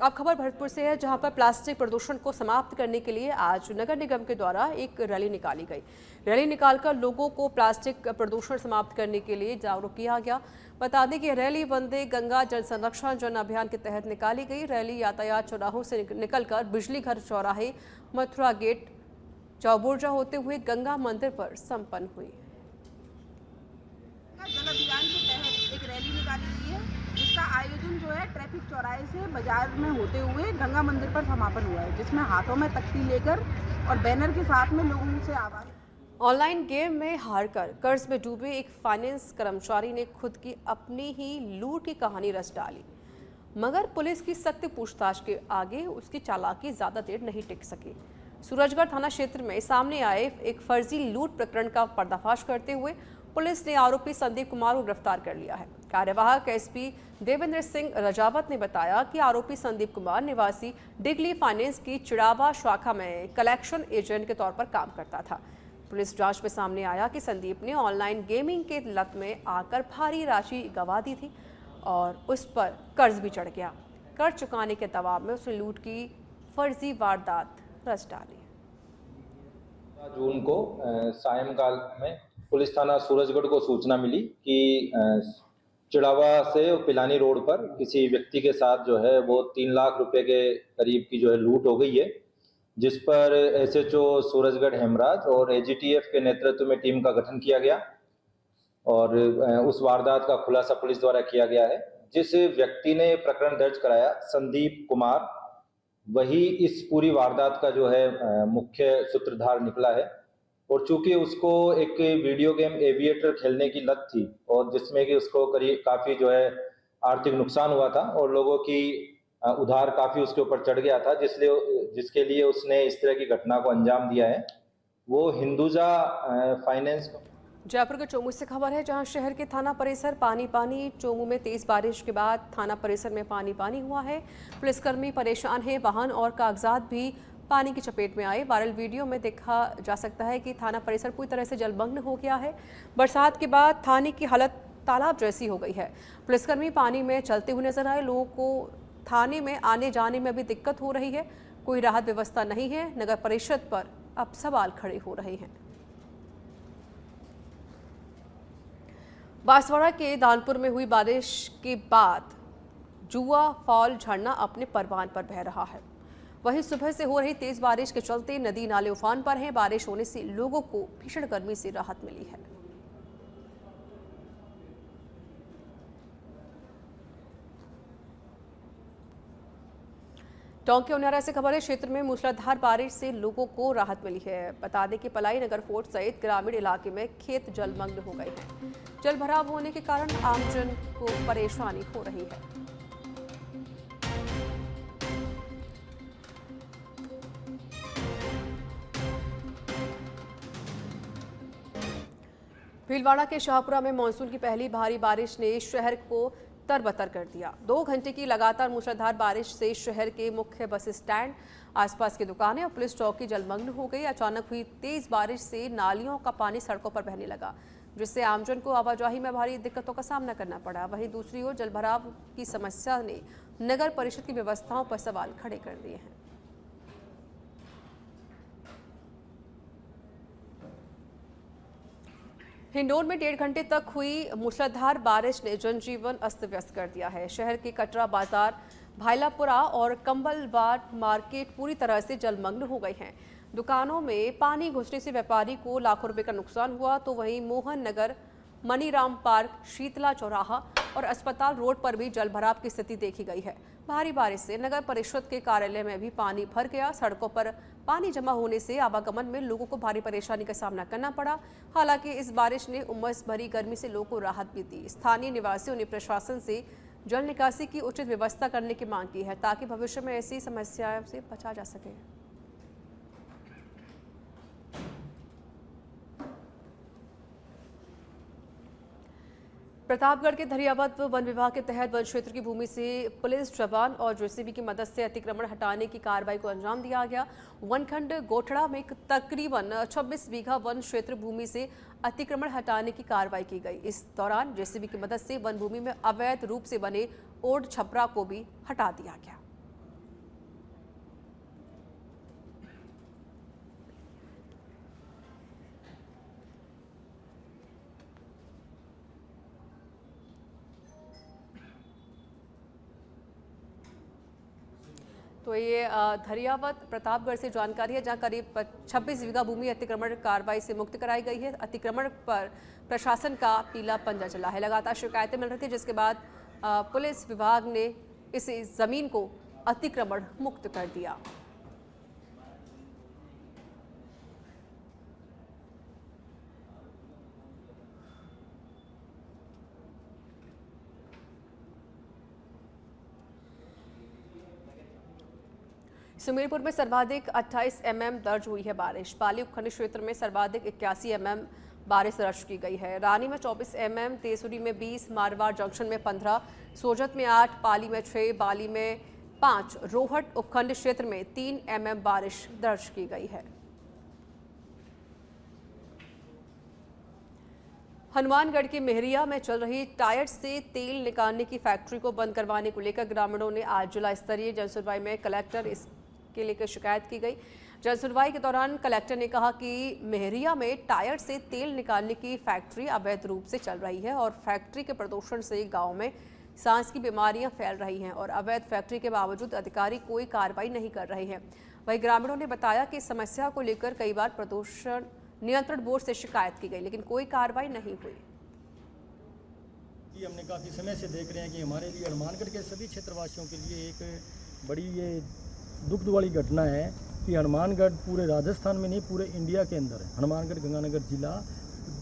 अब खबर भरतपुर से है, जहां पर प्लास्टिक प्रदूषण को समाप्त करने के लिए आज नगर निगम के द्वारा एक रैली निकाली गई। रैली निकालकर लोगों को प्लास्टिक प्रदूषण समाप्त करने के लिए जागरूक किया गया। बता दें कि रैली वंदे गंगा जल संरक्षण जन अभियान के तहत निकाली गई। रैली यातायात चौराहों से निकलकर बिजली घर चौराहे, मथुरा गेट, चौबुर्जा होते हुए गंगा मंदिर पर संपन्न हुई। जल अभियान के तहत एक रैली निकाली गई है, जिसका आयोजन जो है ट्रैफिक चौराहे से बाजार में होते हुए गंगा मंदिर पर समापन हुआ है, जिसमें हाथों में तख्ती लेकर और बैनर के साथ में लोगों से आवाज। ऑनलाइन गेम में हारकर कर्ज में डूबे एक फाइनेंस कर्मचारी ने खुद की अपनी ही लूट की कहानी रच डाली, मगर पुलिस की सख्त पूछताछ के आगे उसकी चालाकी ज्यादा देर नहीं टिक सकी। सूरजगढ़ थाना क्षेत्र में सामने आए एक फर्जी लूट प्रकरण का पर्दाफाश करते हुए पुलिस ने आरोपी संदीप कुमार को गिरफ्तार कर लिया है। कार्यवाहक एसपी देवेंद्र सिंह रजावत ने बताया कि आरोपी संदीप कुमार निवासी डिगली फाइनेंस की चिड़ावा शाखा में कलेक्शन एजेंट के तौर पर काम करता था। पुलिस जांच में सामने आया कि संदीप ने ऑनलाइन गेमिंग के लत में आकर भारी राशि गंवा दी थी और उस पर कर्ज भी चढ़ गया। कर्ज चुकाने के दबाव में उसने लूट की फर्जी वारदात रच डाली। जून को सायंकाल में पुलिस थाना सूरजगढ़ को सूचना मिली कि चिड़ावा से पिलानी रोड पर किसी व्यक्ति के साथ जो है वो 3 लाख रुपए के करीब की जो है लूट हो गई है, जिस पर एसएचओ सूरजगढ़ हेमराज और एजीटीएफ के नेतृत्व में टीम का गठन किया गया और उस वारदात का खुलासा पुलिस द्वारा किया गया है। जिस व्यक्ति ने प्रकरण दर्ज कराया, संदीप कुमार, वही इस पूरी वारदात का जो है मुख्य सूत्रधार निकला है। और चूंकि उसको एक वीडियो गेम एविएटर खेलने की लत थी और जिसमें कि उसको करीब काफी जो है आर्थिक नुकसान हुआ था और लोगों की उधार काफी उसके ऊपर चढ़ गया था, जिसके लिए उसने इस तरह की घटना को अंजाम दिया है। वो हिंदुजा फाइनेंस। जयपुर के चोमू से खबर है, जहां शहर के थाना परिसर पानी पानी। चोमू में तेज बारिश के बाद थाना परिसर में पानी पानी हुआ है। पुलिसकर्मी परेशान हैं, वाहन और कागजात भी पानी की चपेट में आए। वायरल वीडियो में देखा जा सकता है कि थाना परिसर पूरी तरह से जलमग्न हो गया है। बरसात के बाद थाने की हालत तालाब जैसी हो गई है। पुलिसकर्मी पानी में चलते हुए नजर आए। लोगों को थाने में आने जाने में भी दिक्कत हो रही है। कोई राहत व्यवस्था नहीं है। नगर परिषद पर अब सवाल खड़े हो रहे हैं। बांसवाड़ा के दानपुर में हुई बारिश के बाद जुआ फॉल झरना अपने परवान पर बह रहा है। वहीं सुबह से हो रही तेज बारिश के चलते नदी नाले उफान पर हैं। बारिश होने से लोगों को भीषण गर्मी से राहत मिली है। टोंक उन्नारा से खबर है, क्षेत्र में मूसलाधार बारिश से लोगों को राहत मिली है। बता दें कि पलाई नगर फोर्ट सहित ग्रामीण इलाके में खेत जलमग्न हो गए हैं। जल भराव होने के कारण आमजन को परेशानी हो रही है। भीलवाड़ा के शाहपुरा में मानसून की पहली भारी बारिश ने शहर को तरबतर कर दिया। 2 घंटे की लगातार मूसलाधार बारिश से शहर के मुख्य बस स्टैंड, आसपास की दुकानें और पुलिस चौकी जलमग्न हो गई। अचानक हुई तेज बारिश से नालियों का पानी सड़कों पर बहने लगा, जिससे आमजन को आवाजाही में भारी दिक्कतों का सामना करना पड़ा। वहीं दूसरी ओर जलभराव की समस्या ने नगर परिषद की व्यवस्थाओं पर सवाल खड़े कर दिए हैं। हिंडौन में 1.5 घंटे तक हुई मूसलाधार बारिश ने जनजीवन अस्त व्यस्त कर दिया है। शहर के कटरा बाजार, भाईलापुरा और कंबलवाट मार्केट पूरी तरह से जलमग्न हो गए हैं। दुकानों में पानी घुसने से व्यापारी को लाखों रुपए का नुकसान हुआ, तो वहीं मोहन नगर, मनीराम पार्क, शीतला चौराहा और अस्पताल रोड पर भी जलभराव की स्थिति देखी गई है। भारी बारिश से नगर परिषद के कार्यालय में भी पानी भर गया। सड़कों पर पानी जमा होने से आवागमन में लोगों को भारी परेशानी का सामना करना पड़ा। हालांकि इस बारिश ने उमस भरी गर्मी से लोगों को राहत भी दी। स्थानीय निवासियों ने प्रशासन से जल निकासी की उचित व्यवस्था करने की मांग की है, ताकि भविष्य में ऐसी समस्याओं से बचा जा सके। प्रतापगढ़ के धरियावत वन विभाग के तहत वन क्षेत्र की भूमि से पुलिस जवान और जेसीबी की मदद से अतिक्रमण हटाने की कार्रवाई को अंजाम दिया गया। वनखंड गोठड़ा में तकरीबन 26 बीघा वन क्षेत्र भूमि से अतिक्रमण हटाने की कार्रवाई की गई। इस दौरान जेसीबी की मदद से वन भूमि में अवैध रूप से बने ओड छपरा को भी हटा दिया गया। तो ये धरियावत प्रतापगढ़ से जानकारी है, जहां करीब 26 बीघा भूमि अतिक्रमण कार्रवाई से मुक्त कराई गई है। अतिक्रमण पर प्रशासन का पीला पंजा चला है। लगातार शिकायतें मिल रही थी, जिसके बाद पुलिस विभाग ने इस जमीन को अतिक्रमण मुक्त कर दिया। सुमेरपुर में सर्वाधिक 28 mm दर्ज हुई है बारिश। पाली उपखंड क्षेत्र में सर्वाधिक 81 mm बारिश दर्ज की गई है। रानी में 24 mm, तेसुरी में 20, मारवाड़ जंक्शन में 15, सोजत में 8, पाली में 6, बाली में 5, रोहट उपखंड क्षेत्र में 3 mm बारिश दर्ज की गई है। हनुमानगढ़ के मेहरिया में चल रही टायर से तेल निकालने की फैक्ट्री को बंद करवाने को लेकर ग्रामीणों ने आज जिला स्तरीय जनसुनवाई में कलेक्टर इसके लेकर शिकायत की गई। जनसुनवाई के दौरान कलेक्टर ने कहा कि मेहरिया में टायर से तेल निकालने की फैक्ट्री अवैध रूप से चल रही है और फैक्ट्री के प्रदूषण से गांव में सांस की बीमारियां फैल रही हैं और अवैध फैक्ट्री के बावजूद अधिकारी कोई कार्रवाई नहीं कर रहे हैं। वहीं ग्रामीणों ने बताया कि समस्या को लेकर कई बार प्रदूषण नियंत्रण बोर्ड से शिकायत की गई, लेकिन कोई कार्रवाई नहीं हुई। हमने काफ़ी समय से देख रहे हैं कि हमारे लिए हनुमानगढ़ के सभी क्षेत्रवासियों के लिए एक बड़ी ये दुख वाली घटना है कि हनुमानगढ़ पूरे राजस्थान में नहीं, पूरे इंडिया के अंदर हनुमानगढ़ गंगानगर जिला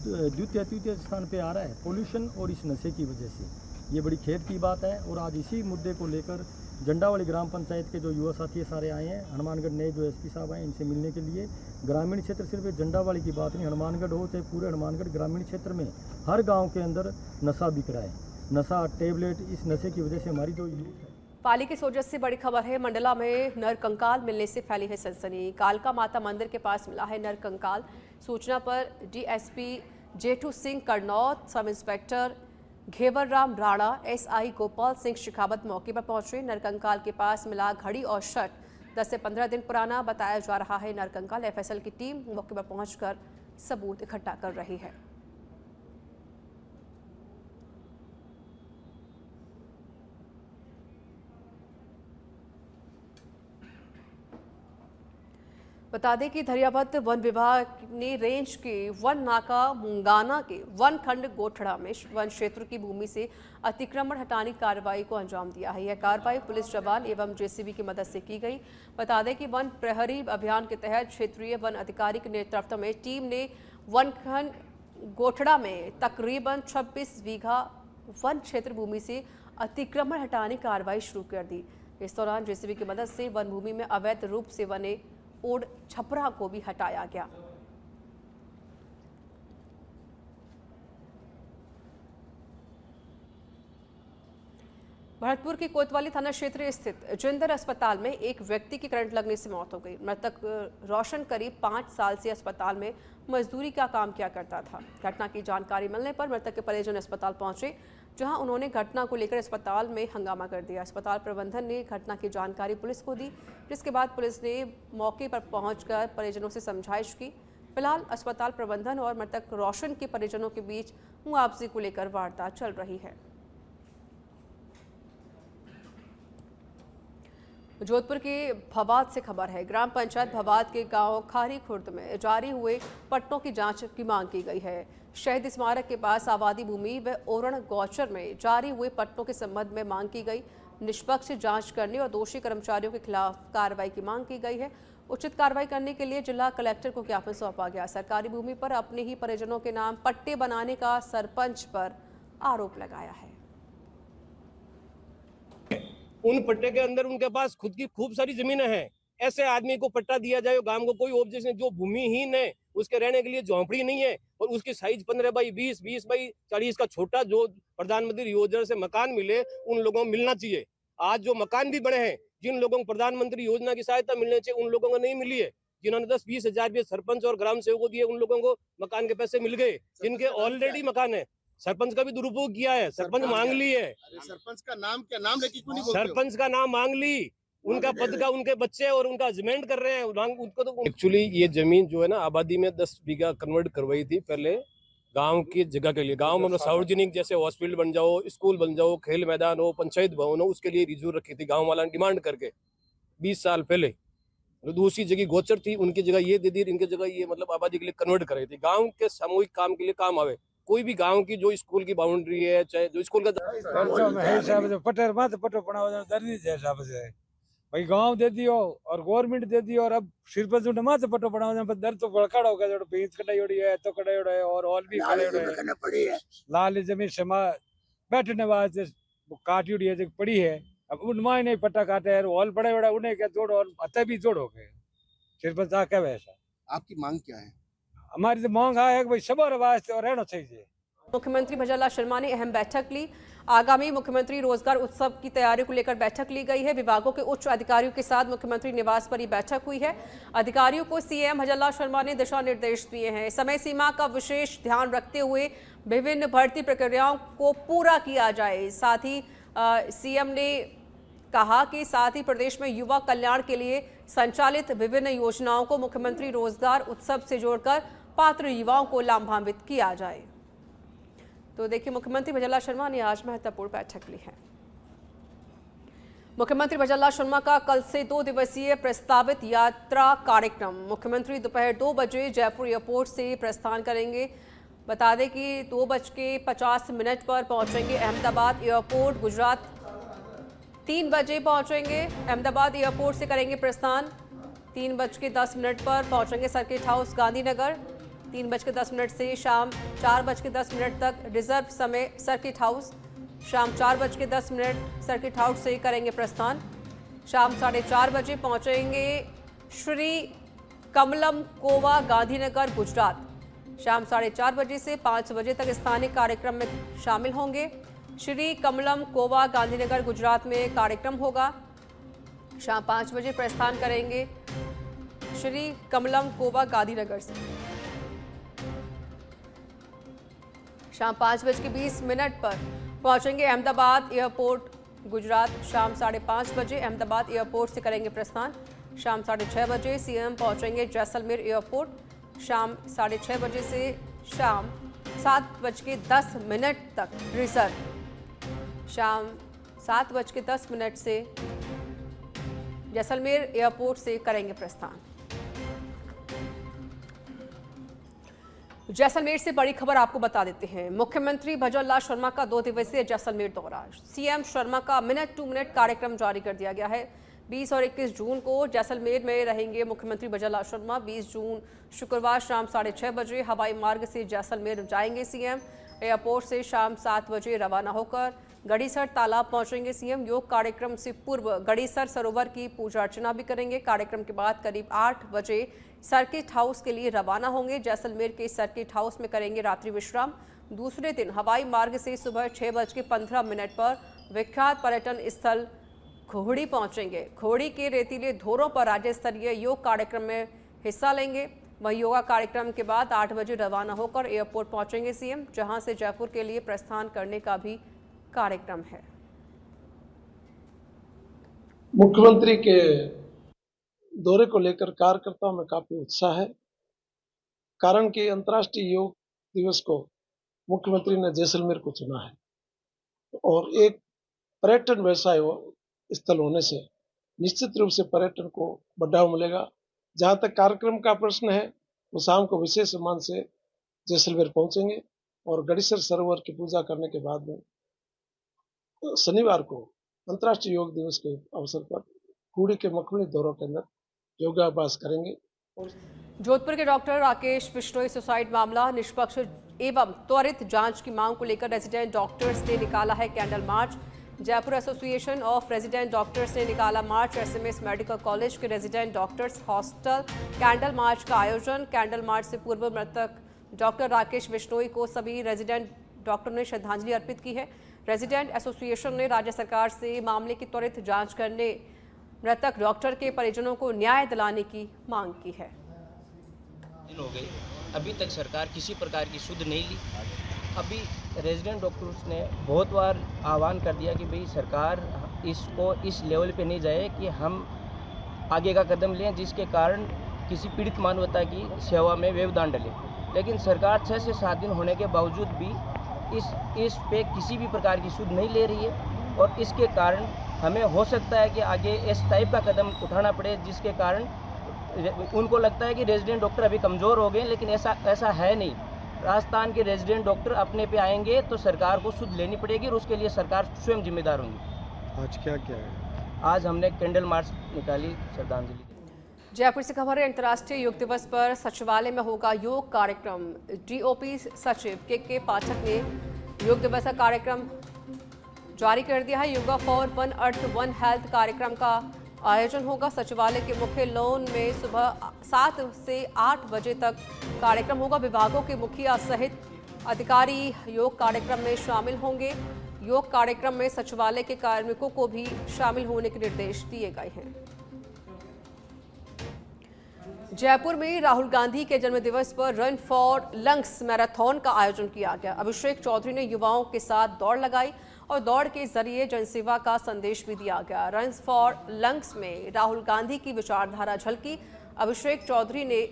तृतीय स्थान पे आ रहा है पोल्यूशन और इस नशे की वजह से। ये बड़ी खेद की बात है और आज इसी मुद्दे को लेकर झंडावाली ग्राम पंचायत के जो युवा साथी सारे आए हैं, हनुमानगढ़ नए जो एसपी साहब आए इनसे मिलने के लिए। ग्रामीण क्षेत्र सिर्फ झंडावाली की बात नहीं, हनुमानगढ़ हो चाहे पूरे हनुमानगढ़ ग्रामीण क्षेत्र में हर गांव के अंदर नशा बिक रहा है। नशा टेबलेट, इस नशे की वजह से हमारी जो पाली के सोजत से बड़ी खबर है। मंडला में नरकंकाल मिलने से फैली है सनसनी। कालका माता मंदिर के पास मिला है नरकंकाल। सूचना पर DSP Jethu Singh करनौत, sub inspector घेवर राम राणा, एसआई गोपाल सिंह शेखावत मौके पर पहुंचे। नरकंकाल के पास मिला घड़ी और शर्ट 10 से 15 दिन पुराना बताया जा रहा है नरकंकाल। एफएसएल की टीम मौके पर पहुंचकर सबूत इकट्ठा कर रही है। बता दें कि धरियावत वन विभाग ने रेंज के वन नाका मुंगाना के वन खंड गोठड़ा में वन क्षेत्र की भूमि से अतिक्रमण हटाने की कार्रवाई को अंजाम दिया है। यह कार्रवाई पुलिस जवान एवं जेसीबी की मदद से की गई। बता दें कि वन प्रहरी अभियान के तहत क्षेत्रीय वन अधिकारी के नेतृत्व में टीम ने वन खंड गोठड़ा में तकरीबन 26 बीघा वन क्षेत्र भूमि से अतिक्रमण हटाने की कार्रवाई शुरू कर दी। इस दौरान जेसीबी की मदद से वन भूमि में अवैध रूप से बने ओड छपरा को भी हटाया गया। भरतपुर के कोतवाली थाना क्षेत्र स्थित जिंदर अस्पताल में एक व्यक्ति की करंट लगने से मौत हो गई। मृतक रोशन करीब 5 साल से अस्पताल में मजदूरी का काम किया करता था। घटना की जानकारी मिलने पर मृतक के परिजन अस्पताल पहुंचे, जहां उन्होंने घटना को लेकर अस्पताल में हंगामा कर दिया। अस्पताल प्रबंधन ने घटना की जानकारी पुलिस को दी, जिसके बाद पुलिस ने मौके पर पहुंचकर परिजनों से समझाइश की। फिलहाल अस्पताल प्रबंधन और मृतक रोशन के परिजनों के बीच मुआवजे को लेकर वार्ता चल रही है। जोधपुर के भवाद से खबर है। ग्राम पंचायत भवाद के गांव खारी खुर्द में जारी हुए पट्टों की जांच की मांग की गई है। शहीद स्मारक के पास आबादी भूमि व ओरण गौचर में जारी हुए पट्टों के संबंध में मांग की गई। निष्पक्ष जांच करने और दोषी कर्मचारियों के खिलाफ कार्रवाई की मांग की गई है। उचित कार्रवाई करने के लिए जिला कलेक्टर को ज्ञापन सौंपा गया। सरकारी भूमि पर अपने ही परिजनों के नाम पट्टे बनाने का सरपंच पर आरोप लगाया है। उन पट्टे के अंदर उनके पास खुद की खूब सारी जमीनें हैं। ऐसे आदमी को पट्टा दिया जाए, गांव को कोई ऑब्जेक्शन, जो भूमिहीन है उसके रहने के लिए झोंपड़ी नहीं है और उसकी साइज 15 बाई 20, 20 बाई 40 का छोटा जो प्रधानमंत्री योजना से मकान मिले उन लोगों को मिलना चाहिए। आज जो मकान भी बने हैं, जिन लोगों को प्रधानमंत्री योजना की सहायता मिलनी चाहिए उन लोगों को नहीं मिली है। जिन्होंने 10-20 हजार रुपये सरपंच और ग्राम सेवक को दिए उन लोगों को मकान के पैसे मिल गए, जिनके ऑलरेडी मकान है। सरपंच का भी दुरुपयोग किया है, सरपंच मांग ली है। सरपंच का नाम क्या, नाम लेके क्यों नहीं बोलते हो? सरपंच का नाम मांग ली, उनका पद का उनके बच्चे और उनका अजमेंट कर रहे हैं उनको। तो एक्चुअली ये जमीन जो है ना आबादी में 10 बीघा कन्वर्ट करवाई थी पहले गांव की जगह के लिए। गांव में सार्वजनिक जैसे हॉस्पिटल बन जाओ, स्कूल बन जाओ, खेल मैदान हो, पंचायत भवन हो, उसके लिए रिजर्व रखी थी गांव वाला ने डिमांड करके। 20 साल पहले, दूसरी जगह गोचर थी, उनकी जगह ये दे दी, इनकी जगह ये मतलब आबादी के लिए कन्वर्ट करे थे। गांव के सामूहिक काम के लिए काम आवे, कोई भी गांव की जो स्कूल की बाउंड्री है, चाहे जो स्कूल का पटेर मत पटो पड़ा दर्दी है हिसाब से भाई गांव दे दियो और गवर्नमेंट दे दियो, और अब सिर पर जो मत पटो पड़ा दर तो बड़का हो गया, जो बीज कटाई उड़ी है तो कटाई उड़ा है और भी कटाई है, लाल जमीन समा बैठने वास्ते काटी उड़ी है पड़ी है। अब उनमाई नहीं पट्टा काटे है, हॉल पड़े उड़ा उन्हें क्या जोड़ो और अतः भी जोड़ो के सिर पर जा क्या वैसा। आपकी मांग क्या है? हमारी तो मांग है कि भाई सबर वास्ते और रहना चाहिए। मुख्यमंत्री भजनलाल शर्मा ने अहम बैठक ली। आगामी मुख्यमंत्री रोजगार उत्सव की तैयारी को लेकर बैठक ली गई है। विभागों के उच्च अधिकारियों के साथ मुख्यमंत्री निवास पर ही बैठक हुई है। अधिकारियों को सीएम भजनलाल शर्मा ने दिशा निर्देश दिए हैं। समय सीमा का विशेष ध्यान रखते हुए विभिन्न भर्ती प्रक्रियाओं को पूरा किया जाए। साथ ही सीएम ने कहा कि साथ ही प्रदेश में युवा कल्याण के लिए संचालित विभिन्न योजनाओं को मुख्यमंत्री रोजगार उत्सव से जोड़कर पात्र युवाओं को लाभान्वित किया जाए। तो देखिए, मुख्यमंत्री भजनलाल शर्मा ने आज महत्वपूर्ण बैठक ली है। मुख्यमंत्री भजनलाल शर्मा का कल से 2 दिवसीय प्रस्तावित यात्रा कार्यक्रम। मुख्यमंत्री दोपहर 2 बजे जयपुर एयरपोर्ट से प्रस्थान करेंगे। बता दें कि 2:50 पर पहुंचेंगे अहमदाबाद एयरपोर्ट। गुजरात 3 बजे पहुंचेंगे। अहमदाबाद एयरपोर्ट से करेंगे प्रस्थान। 3:10 पर पहुंचेंगे सर्किट हाउस गांधीनगर। 3:10 से शाम 4:10 तक रिजर्व समय सर्किट हाउस। शाम 4:10 सर्किट हाउस से करेंगे प्रस्थान। शाम 4:30 बजे पहुंचेंगे श्री कमलम कोवा गांधीनगर गुजरात। शाम 4:30 बजे से 5 बजे तक स्थानीय कार्यक्रम में शामिल होंगे। श्री कमलम कोवा गांधीनगर गुजरात में कार्यक्रम होगा। शाम 5 बजे प्रस्थान करेंगे श्री कमलम कोवा गांधीनगर से। शाम 5:20 पर पहुंचेंगे अहमदाबाद एयरपोर्ट गुजरात। शाम 5:30 बजे अहमदाबाद एयरपोर्ट से करेंगे प्रस्थान। शाम 6:30 बजे सीएम पहुंचेंगे जैसलमेर एयरपोर्ट। शाम 6:30 बजे से शाम 7:10 तक रिजर्व। शाम 7:10 से जैसलमेर एयरपोर्ट से करेंगे प्रस्थान। जैसलमेर से बड़ी खबर आपको बता देते हैं। मुख्यमंत्री भजनलाल शर्मा का 2 दिवसीय जैसलमेर दौरा। सीएम शर्मा का मिनट टू मिनट कार्यक्रम जारी कर दिया गया है। 20 और 21 जून को जैसलमेर में रहेंगे मुख्यमंत्री भजनलाल शर्मा। 20 जून शुक्रवार शाम 6:30 बजे हवाई मार्ग से जैसलमेर जाएंगे सीएम। एयरपोर्ट से शाम 7 बजे रवाना होकर गड़ीसर तालाब पहुंचेंगे सीएम। योग कार्यक्रम से पूर्व गड़ीसर सरोवर की पूजा अर्चना भी करेंगे। कार्यक्रम के बाद करीब 8 बजे सर्किट हाउस के लिए रवाना होंगे। जैसलमेर के सर्किट हाउस में करेंगे रात्रि विश्राम। दूसरे दिन हवाई मार्ग से सुबह 6:15 पर विख्यात पर्यटन स्थल खोहड़ी पहुंचेंगे। खोहड़ी के रेतीले धोरों पर राज्य स्तरीय योग कार्यक्रम में हिस्सा लेंगे। वहीं योगा कार्यक्रम के बाद 8 बजे रवाना होकर एयरपोर्ट पहुंचेंगे सीएम, जहां से जयपुर के लिए प्रस्थान करने का भी कार्यक्रम है। मुख्यमंत्री के दौरे को लेकर कार्यकर्ताओं में काफी उत्साह है, कारण कि अंतर्राष्ट्रीय योग दिवस को मुख्यमंत्री ने जैसलमेर को चुना है और एक पर्यटन व्यवसाय स्थल होने से निश्चित रूप से पर्यटन को बढ़ावा मिलेगा। जहां तक कार्यक्रम का प्रश्न है, वो शाम को विशेष सम्मान से जैसलमेर पहुंचेंगे और गड़ीसर सरोवर की पूजा करने के बाद में शनिवार को अंतर्राष्ट्रीय योग दिवस के अवसर पर कुड़ी के मखमली दौरों के अंदर योगाभ्यास करेंगे। जोधपुर के डॉक्टर राकेश बिश्नोई सुसाइड मामला निष्पक्ष एवं त्वरित जांच की मांग को लेकर रेजिडेंट डॉक्टर्स ने निकाला है candle march. Jaipur association of resident doctors ने निकाला मार्च। एसएमएस मेडिकल कॉलेज के resident doctors hostel candle march का आयोजन। कैंडल मार्च से पूर्व मृतक डॉक्टर राकेश बिश्नोई को सभी रेजिडेंट डॉक्टर ने श्रद्धांजलि अर्पित की है। रेजिडेंट एसोसिएशन ने राज्य सरकार से मामले की त्वरित जांच करने, मृतक डॉक्टर के परिजनों को न्याय दिलाने की मांग की है। हो गई, अभी तक सरकार किसी प्रकार की सुध नहीं ली। अभी रेजिडेंट डॉक्टर्स ने बहुत बार आह्वान कर दिया कि भाई सरकार इसको इस लेवल पे नहीं जाए कि हम आगे का कदम लें जिसके कारण किसी पीड़ित मानवता की सेवा में व्यवधान डले। लेकिन सरकार 6 से 7 दिन होने के बावजूद भी इस पे किसी भी प्रकार की सुध नहीं ले रही है और इसके कारण हमें हो सकता है कि आगे इस टाइप का कदम उठाना पड़े, जिसके कारण उनको लगता है कि रेजिडेंट डॉक्टर अभी कमज़ोर हो गए, लेकिन ऐसा है नहीं। राजस्थान के रेजिडेंट डॉक्टर अपने पे आएंगे तो सरकार को सुध लेनी पड़ेगी और उसके लिए सरकार स्वयं जिम्मेदार होंगी। आज क्या क्या है? आज हमने कैंडल मार्च निकाली श्रद्धांजलि। जयपुर से खबर है, अंतर्राष्ट्रीय योग दिवस पर सचिवालय में होगा योग कार्यक्रम। डीओपी सचिव के पाठक ने योग दिवस का कार्यक्रम जारी कर दिया है। Yoga for one earth one health कार्यक्रम का आयोजन होगा। सचिवालय के मुख्य लॉन में सुबह 7 से 8 बजे तक कार्यक्रम होगा। विभागों के मुखिया सहित अधिकारी योग कार्यक्रम में शामिल होंगे। योग कार्यक्रम में सचिवालय के कार्मिकों को भी शामिल होने के निर्देश दिए गए हैं। जयपुर में राहुल गांधी के जन्मदिवस पर रन फॉर लंग्स मैराथन का आयोजन किया गया। अभिषेक चौधरी ने युवाओं के साथ दौड़ लगाई और दौड़ के जरिए जनसेवा का संदेश भी दिया गया। रन फॉर लंग्स में राहुल गांधी की विचारधारा झलकी। अभिषेक चौधरी ने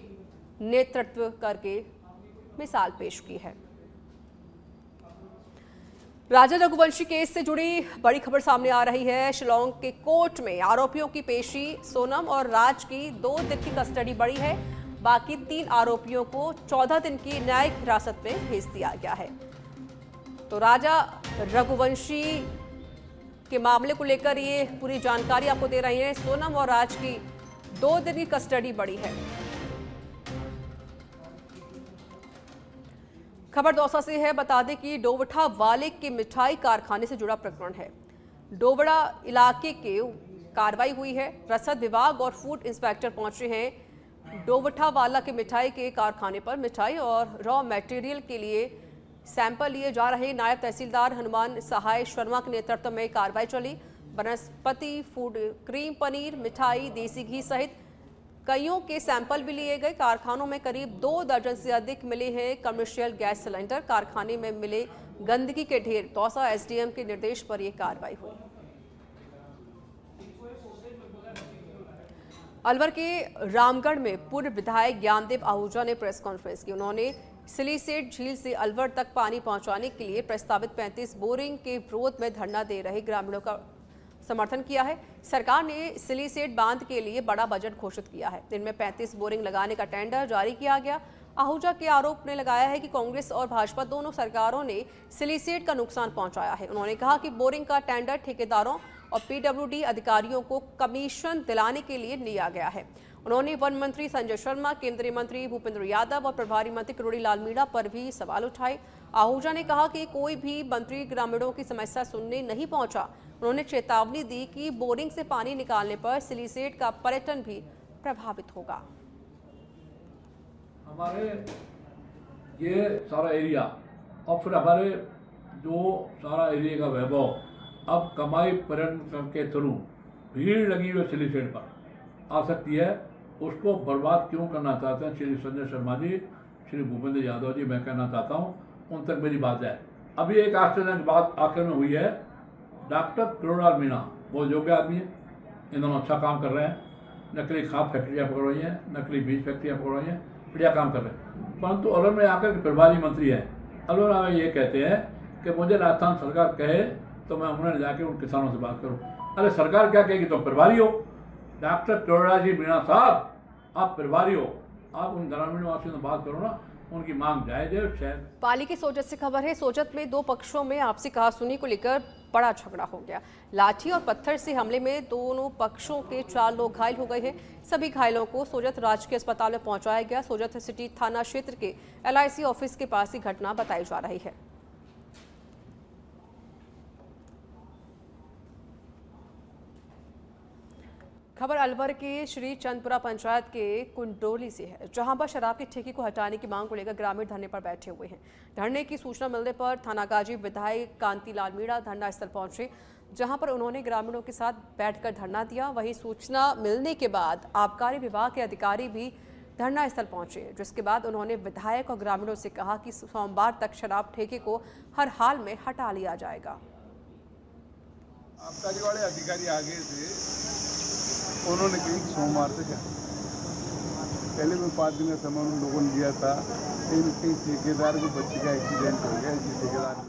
नेतृत्व करके मिसाल पेश की है। राजा रघुवंशी केस से जुड़ी बड़ी खबर सामने आ रही है। शिलांग के कोर्ट में आरोपियों की पेशी। सोनम और राज की 2 दिन की कस्टडी बढ़ी है। बाकी 3 आरोपियों को 14 दिन की न्यायिक हिरासत में भेज दिया गया है। तो राजा रघुवंशी के मामले को लेकर ये पूरी जानकारी आपको दे रही है। सोनम और राज की 2 दिन की कस्टडी बढ़ी है। खबर दौसा से है। बता दें कि डोवठा वाले के मिठाई कारखाने से जुड़ा प्रकरण है। डोवड़ा इलाके के कार्रवाई हुई है। रसद विभाग और फूड इंस्पेक्टर पहुंचे हैं डोवठा वाला के मिठाई के कारखाने पर। मिठाई और रॉ मटेरियल के लिए सैंपल लिए जा रहे। नायब तहसीलदार हनुमान सहाय शर्मा के नेतृत्व में कार्रवाई चली। वनस्पति फूड, क्रीम, पनीर, मिठाई, देसी घी सहित कईयों के सैंपल भी लिए गए। कारखानों में करीब 2 दर्जन से अधिक मिले हैं कमर्शियल गैस सिलेंडर। कारखाने में मिले गंदगी के ढेर। दौसा एसडीएम के निर्देश पर यह कार्रवाई हुई। अलवर के रामगढ़ में पूर्व विधायक ज्ञानदेव आहूजा ने प्रेस कॉन्फ्रेंस की। उन्होंने सिलीसेट झील से अलवर तक पानी पहुंचाने के लिए प्रस्तावित 35 बोरिंग के विरोध में धरना दे रहे ग्रामीणों का समर्थन किया है। सरकार ने सिलीसेट बांध के लिए बड़ा बजट घोषित किया है। इनमें 35 बोरिंग लगाने का टेंडर जारी किया गया। आहूजा के आरोप ने लगाया है कि कांग्रेस और भाजपा दोनों सरकारों ने सिलीसेट का नुकसान पहुंचाया है। उन्होंने कहा कि बोरिंग का टेंडर ठेकेदारों और पीडब्ल्यूडी अधिकारियों को कमीशन दिलाने के लिए लिया गया है। उन्होंने वन मंत्री संजय शर्मा, केंद्रीय मंत्री भूपेंद्र यादव और प्रभारी मंत्री किरोड़ी लाल मीणा पर भी सवाल उठाए। आहूजा ने कहा कि कोई भी मंत्री ग्रामीणों की समस्या सुनने नहीं पहुंचा। उन्होंने चेतावनी दी कि बोरिंग से पानी निकालने पर सिलीसेट का पर्यटन भी प्रभावित होगा। हमारे ये सारा एरिया और फिर हमारे जो सारा एरिया का वैभव अब कमाई पर्यटन के थ्रू भीड़ लगी हुई सिलीसेट पर आ सकती है। उसको बर्बाद क्यों करना चाहते हैं श्री संजय शर्मा जी, श्री भूपेंद्र यादव जी, मैं कहना चाहता हूँ उन तक मेरी बात है। अभी एक आश्चर्यजनक बात आखिर में हुई है। डॉक्टर किरोड़ी लाल मीणा बहुत योग्य आदमी है। इन दोनों अच्छा काम कर रहे हैं। नकली खाद फैक्ट्रियाँ पकड़ रही हैं, नकली बीज फैक्ट्रियाँ पकड़ रही हैं, बढ़िया काम कर रहे हैं। परंतु अलवर में आकर के प्रभारी मंत्री है, अलवर में ये कहते हैं कि मुझे राजस्थान सरकार कहे तो मैं उन्होंने जाके उन किसानों से बात करूँ। अरे सरकार क्या कहेगी, तुम प्रभारी हो। डॉक्टर किरोड़ी मीणा साहब, आप प्रभारी हो, आप उन ग्रामीण वासियों से बात करो ना, उनकी मांग जायज है। शायद पाली के सोजत से खबर है। सोजत में 2 पक्षों में आपसी कहासुनी को लेकर बड़ा झगड़ा हो गया। लाठी और पत्थर से हमले में दोनों पक्षों के 4 लोग घायल हो गए हैं। सभी घायलों को सोजत राजकीय अस्पताल में पहुंचाया गया। सोजत सिटी थाना क्षेत्र के LIC ऑफिस के पास ही घटना बताई जा रही है। खबर अलवर के श्री चंदपुरा पंचायत के कुंडोली से है, जहां पर शराब के ठेके को हटाने की मांग को लेकर ग्रामीण धरने पर बैठे हुए हैं। धरने की सूचना मिलने पर थानागाजी विधायक कांतिलाल मीणा धरना स्थल पहुंचे, जहां पर उन्होंने ग्रामीणों के साथ बैठकर धरना दिया। वहीं सूचना मिलने के बाद आबकारी विभाग के अधिकारी भी धरना स्थल पहुंचे, जिसके बाद उन्होंने विधायक और ग्रामीणों से कहा कि सोमवार तक शराब ठेके को हर हाल में हटा लिया जाएगा। आबकारी वाले अधिकारी आ गए थे, उन्होंने कही सोमवार से क्या, पहले भी 5 दिन का समय उन लोगों ने दिया था। कहीं ठेकेदार को बच्चे का एक्सीडेंट हो गया, ठेकेदार